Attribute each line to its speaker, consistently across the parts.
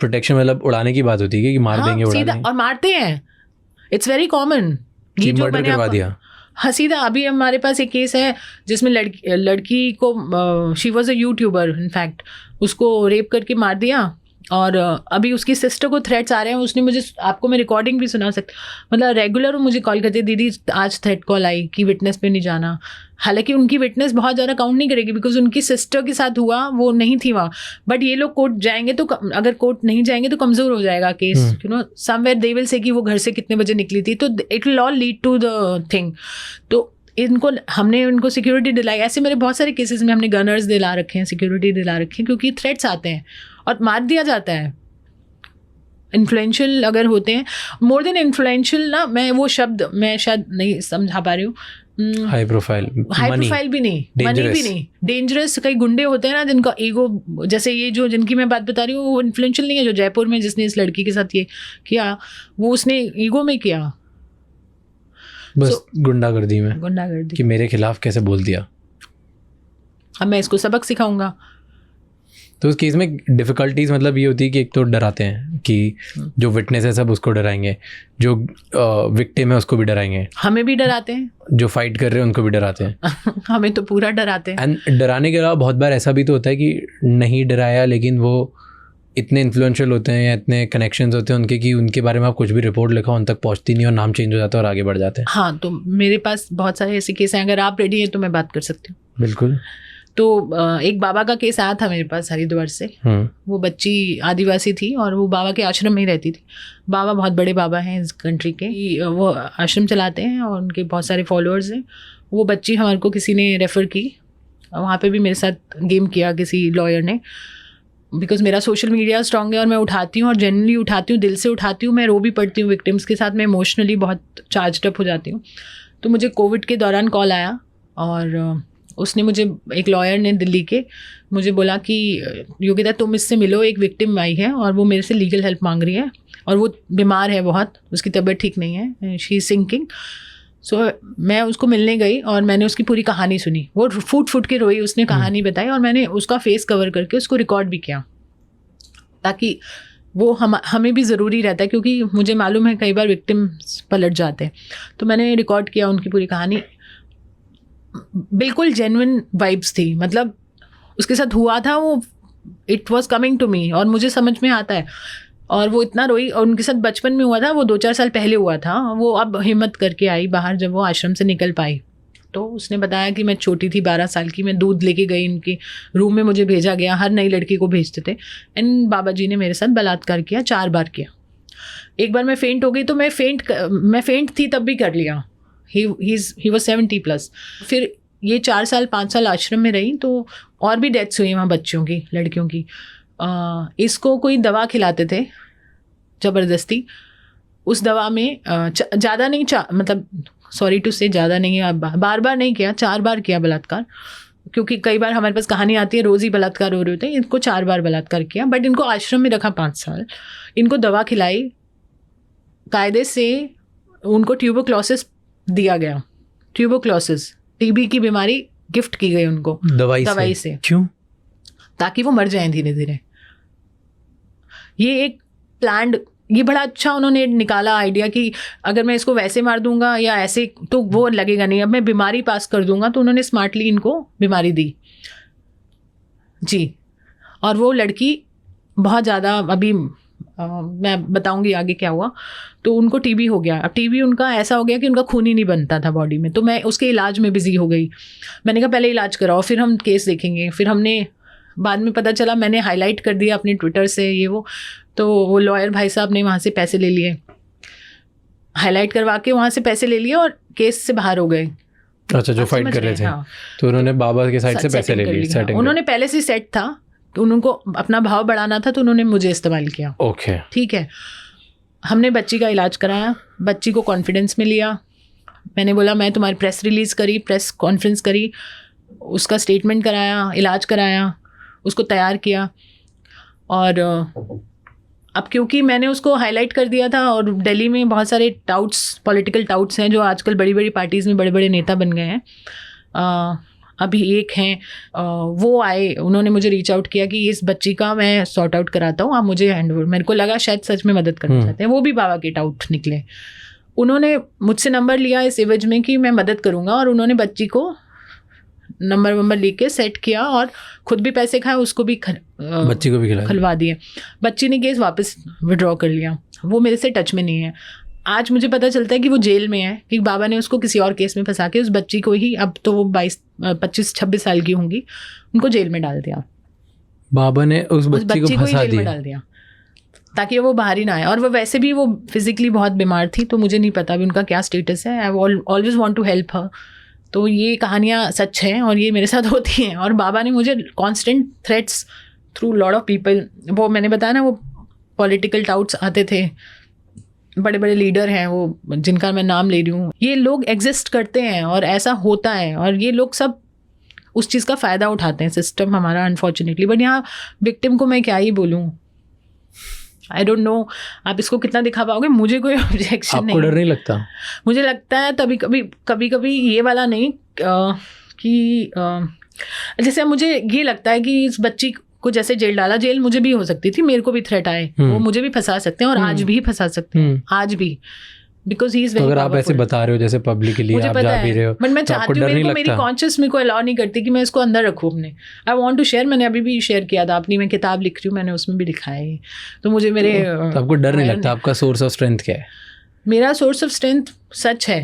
Speaker 1: Protection मतलब उड़ाने की बात होती है कि मार देंगे, उड़ा देंगे,
Speaker 2: और मारते हैं। It's very common.
Speaker 1: ये जो मर्डर करवा दिया।
Speaker 2: हाँ सीधा। अभी हमारे पास एक केस है जिसमें लड़की को, she was a YouTuber in fact, उसको रेप करके मार दिया। और अभी उसकी सिस्टर को थ्रेट्स आ रहे हैं। उसने मुझे, आपको मैं रिकॉर्डिंग भी सुना सकती, मतलब रेगुलर मुझे कॉल करती है, दीदी आज थ्रेट कॉल आई कि विटनेस पे नहीं जाना। हालांकि उनकी विटनेस बहुत ज़्यादा काउंट नहीं करेगी बिकॉज उनकी सिस्टर के साथ हुआ, वो नहीं थी वहाँ। बट ये लोग कोर्ट जाएंगे तो, अगर कोर्ट नहीं जाएंगे तो कमज़ोर हो जाएगा case, you know, somewhere they will say कि वो घर से कितने बजे निकली थी, तो it will all lead to the thing. तो हमने उनको सिक्योरिटी दिलाई। ऐसे मेरे बहुत सारे केसेस में हमने गनर्स दिला रखे हैं, सिक्योरिटी दिला रखी है, क्योंकि थ्रेट्स आते हैं और मार दिया जाता है। इन्फ्लुएंशियल अगर होते हैं, मोर देन इन्फ्लुएंशियल ना, मैं वो शब्द मैं शायद नहीं समझा पा रही हूँ।
Speaker 1: हाई प्रोफाइल
Speaker 2: भी नहीं, मनी भी नहीं, डेंजरस। कई गुंडे होते हैं ना जिनका ईगो, जैसे ये जो जिनकी मैं बात बता रही हूँ, वो इन्फ्लुएंशियल नहीं है। जो जयपुर में जिसने इस लड़की के साथ ये किया, वो उसने ईगो में किया,
Speaker 1: बस गुंडागर्दी कि मेरे खिलाफ कैसे बोल दिया,
Speaker 2: अब मैं इसको सबक सिखाऊंगा।
Speaker 1: तो उस केस में डिफ़िकल्टीज मतलब ये होती है कि एक तो डराते हैं कि जो विटनेस है सब उसको डराएंगे, जो विक्टिम है उसको भी डराएंगे,
Speaker 2: हमें भी डराते हैं,
Speaker 1: जो फाइट कर रहे हैं उनको भी डराते हैं
Speaker 2: हमें तो पूरा डराते हैं।
Speaker 1: एंड डराने के अलावा बहुत बार ऐसा भी तो होता है कि नहीं डराया, लेकिन वो इतने इन्फ्लुएंशियल होते हैं या इतने कनेक्शंस होते हैं उनके कि उनके बारे में आप कुछ भी रिपोर्ट लिखा उन तक पहुंचती नहीं और नाम चेंज हो जाता है और आगे बढ़ जाते हैं।
Speaker 2: हाँ, तो मेरे पास बहुत सारे ऐसे केस हैं, अगर आप रेडी हैं तो मैं बात कर सकती हूँ।
Speaker 1: बिल्कुल।
Speaker 2: तो एक बाबा का केस आया था मेरे पास हरिद्वार से। वो बच्ची आदिवासी थी और वो बाबा के आश्रम में ही रहती थी। बाबा बहुत बड़े बाबा हैं इस कंट्री के, वो आश्रम चलाते हैं और उनके बहुत सारे फॉलोअर्स हैं। वो बच्ची हमारे को किसी ने रेफ़र की, वहाँ पे भी मेरे साथ गेम किया किसी लॉयर ने, बिकॉज मेरा सोशल मीडिया स्ट्रांग है और मैं उठाती हूँ और जेन्युइनली उठाती हूँ, दिल से उठाती हूँ। मैं रो भी पड़ती हूँ विक्टिम्स के साथ, मैं इमोशनली बहुत चार्ज अप हो जाती हूँ। तो मुझे कोविड के दौरान कॉल आया और उसने मुझे, एक लॉयर ने दिल्ली के, मुझे बोला कि योगिता तुम इससे मिलो, एक विक्टिम आई है और वो मेरे से लीगल हेल्प मांग रही है और वो बीमार है बहुत, उसकी तबीयत ठीक नहीं है, शी इज़ सिंकिंग। सो मैं उसको मिलने गई और मैंने उसकी पूरी कहानी सुनी। वो फूट के रोई, उसने कहानी बताई और मैंने उसका फेस कवर करके उसको रिकॉर्ड भी किया, ताकि वो हमें भी ज़रूरी रहता है, क्योंकि मुझे मालूम है कई बार विक्टिम पलट जाते हैं। तो मैंने रिकॉर्ड किया उनकी पूरी कहानी, बिल्कुल जेन्युइन वाइब्स थी, मतलब उसके साथ हुआ था वो, it was coming to me और मुझे समझ में आता है। और वो इतना रोई, और उनके साथ बचपन में हुआ था, वो 2-4 साल पहले हुआ था। वो अब हिम्मत करके आई बाहर जब वो आश्रम से निकल पाई। तो उसने बताया कि मैं छोटी थी 12 साल की, मैं दूध लेके गई, इनके रूम में मुझे भेजा गया, हर नई लड़की को भेजते थे। एंड बाबा जी ने मेरे साथ बलात्कार किया, 4 बार किया। एक बार मैं फेंट हो गई, तो मैं फेंट थी तब भी कर लिया। He was 70+। फिर ये 4 साल 5 साल आश्रम में रही, तो और भी डेथ्स हुई वहाँ बच्चियों की, लड़कियों की। इसको कोई दवा खिलाते थे ज़बरदस्ती, उस दवा में ज़्यादा नहीं, मतलब सॉरी टू से ज़्यादा नहीं, बार बार नहीं किया, 4 बार किया बलात्कार। क्योंकि कई बार हमारे पास कहानी आती है रोज़ ही बलात्कार हो रहे होते हैं, इनको 4 बार बलात्कार किया। बट इनको आश्रम में रखा 5 साल, इनको दवा खिलाई, कायदे से उनको ट्यूबरक्लोसिस दिया गया। ट्यूबरक्लोसिस, टीबी की बीमारी गिफ्ट की गई उनको दवाई से।
Speaker 1: क्यों?
Speaker 2: ताकि वो मर जाएं धीरे धीरे। ये एक प्लान्ड, ये बड़ा अच्छा उन्होंने निकाला आइडिया कि अगर मैं इसको वैसे मार दूंगा या ऐसे तो वो लगेगा नहीं, अब मैं बीमारी पास कर दूंगा। तो उन्होंने स्मार्टली इनको बीमारी दी जी। और वो लड़की बहुत ज़्यादा, अभी मैं बताऊंगी आगे क्या हुआ। तो उनको टीबी हो गया। अब टीबी उनका ऐसा हो गया कि उनका खून ही नहीं बनता था बॉडी में। तो मैं उसके इलाज में बिजी हो गई। मैंने कहा पहले इलाज कराओ, फिर हम केस देखेंगे। फिर हमने बाद में पता चला, मैंने हाईलाइट कर दिया अपने ट्विटर से ये वो, तो वो लॉयर भाई साहब ने वहाँ से पैसे ले लिए, हाईलाइट करवा के वहाँ से पैसे ले लिए और केस से बाहर हो गए।
Speaker 1: अच्छा, जो फाइट कर रहे थे।
Speaker 2: हाँ।
Speaker 1: तो उन्होंने बाबा के साइड से पैसे ले लिए।
Speaker 2: उन्होंने पहले से सेट था, तो उनको अपना भाव बढ़ाना था, तो उन्होंने मुझे इस्तेमाल किया।
Speaker 1: ओके,
Speaker 2: ठीक है। हमने बच्ची का इलाज कराया, बच्ची को कॉन्फिडेंस में लिया। मैंने बोला मैं तुम्हारी प्रेस रिलीज़ करी, प्रेस कॉन्फ्रेंस करी, उसका स्टेटमेंट कराया, इलाज कराया, उसको तैयार किया। और अब क्योंकि मैंने उसको हाईलाइट कर दिया था, और दिल्ली में बहुत सारे टाउट्स, पॉलिटिकल टाउट्स हैं जो आजकल बड़ी बड़ी पार्टीज़ में बड़े बड़े नेता बन गए हैं। अभी एक हैं, वो आए, उन्होंने मुझे रीच आउट किया कि इस बच्ची का मैं सॉर्ट आउट कराता हूँ, आप मुझे हैंड ओवर। मेरे को लगा शायद सच में मदद करना चाहते हैं। वो भी बाबा गेट आउट निकले। उन्होंने मुझसे नंबर लिया इस एवज में कि मैं मदद करूँगा, और उन्होंने बच्ची को नंबर लेके सेट किया और खुद भी पैसे खाए, उसको भी
Speaker 1: बच्ची को भी
Speaker 2: खिलवा दिए। बच्ची ने केस वापस विड्रॉ कर लिया, वो मेरे से टच में नहीं है। आज मुझे पता चलता है कि वो जेल में है, कि बाबा ने उसको किसी और केस में फंसा के उस बच्ची को ही, अब तो वो 25-26 साल की होंगी, उनको जेल में डाल दिया।
Speaker 1: बाबा ने उस बच्ची को फंसा
Speaker 2: जेल में डाल दिया ताकि वो बाहर ही ना आए। और वो वैसे भी वो फिजिकली बहुत बीमार थी, तो मुझे नहीं पता अभी उनका क्या स्टेटस है। I always want to help her. तो ये कहानियाँ सच हैं और ये मेरे साथ होती हैं। और बाबा ने मुझे constant threats through lot of people, वो मैंने बताया ना, वो पॉलिटिकल टाउट्स आते थे, बड़े बड़े लीडर हैं वो, जिनका मैं नाम ले रही हूँ, ये लोग एग्जिस्ट करते हैं और ऐसा होता है, और ये लोग सब उस चीज़ का फ़ायदा उठाते हैं, सिस्टम हमारा, अनफॉर्चुनेटली। बट यहाँ विक्टिम को मैं क्या ही बोलूँ, आई डोंट नो आप इसको कितना दिखा पाओगे। मुझे कोई ऑब्जेक्शन नहीं।
Speaker 1: आपको डर नहीं लगता?
Speaker 2: मुझे लगता है कभी ये वाला नहीं कि जैसे मुझे ये लगता है कि इस बच्ची को जैसे जेल डाला, जेल मुझे भी हो सकती थी, मेरे को भी थ्रेट आए, वो मुझे भी फंसा सकते हैं और आज भी फंसा सकते हैं, आज भी, बिकॉज ही इज वेरी।
Speaker 1: अगर आप ऐसे बता रहे हो जैसे पब्लिकली आप जा भी रहे हो,
Speaker 2: बट मैं चाहती हूँ, मेरी कॉन्शियस मेरे को अलाउ नहीं करती कि मैं इसको अंदर रखूँ अपने। I want to share. मैंने अभी भी शेयर किया था अपनी, मैं किताब लिख रही हूँ, मैंने उसमें भी लिखा है। तो मुझे मेरे
Speaker 1: तो आपको डर नहीं लगता? आपका सोर्स ऑफ स्ट्रेंथ क्या है?
Speaker 2: मेरा सोर्स ऑफ स्ट्रेंथ सच है।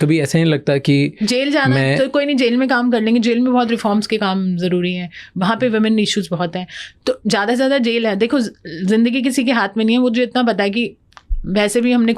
Speaker 1: कभी ऐसा नहीं लगता कि
Speaker 2: जेल जाना तो कोई नहीं, जेल में काम कर लेंगे, जेल में बहुत रिफॉर्म्स के काम ज़रूरी हैं, वहाँ पे वुमेन इश्यूज बहुत हैं, तो ज़्यादा से ज़्यादा जेल है। देखो, ज़िंदगी किसी के हाथ में नहीं है। मुझे इतना पता है कि वैसे भी हमने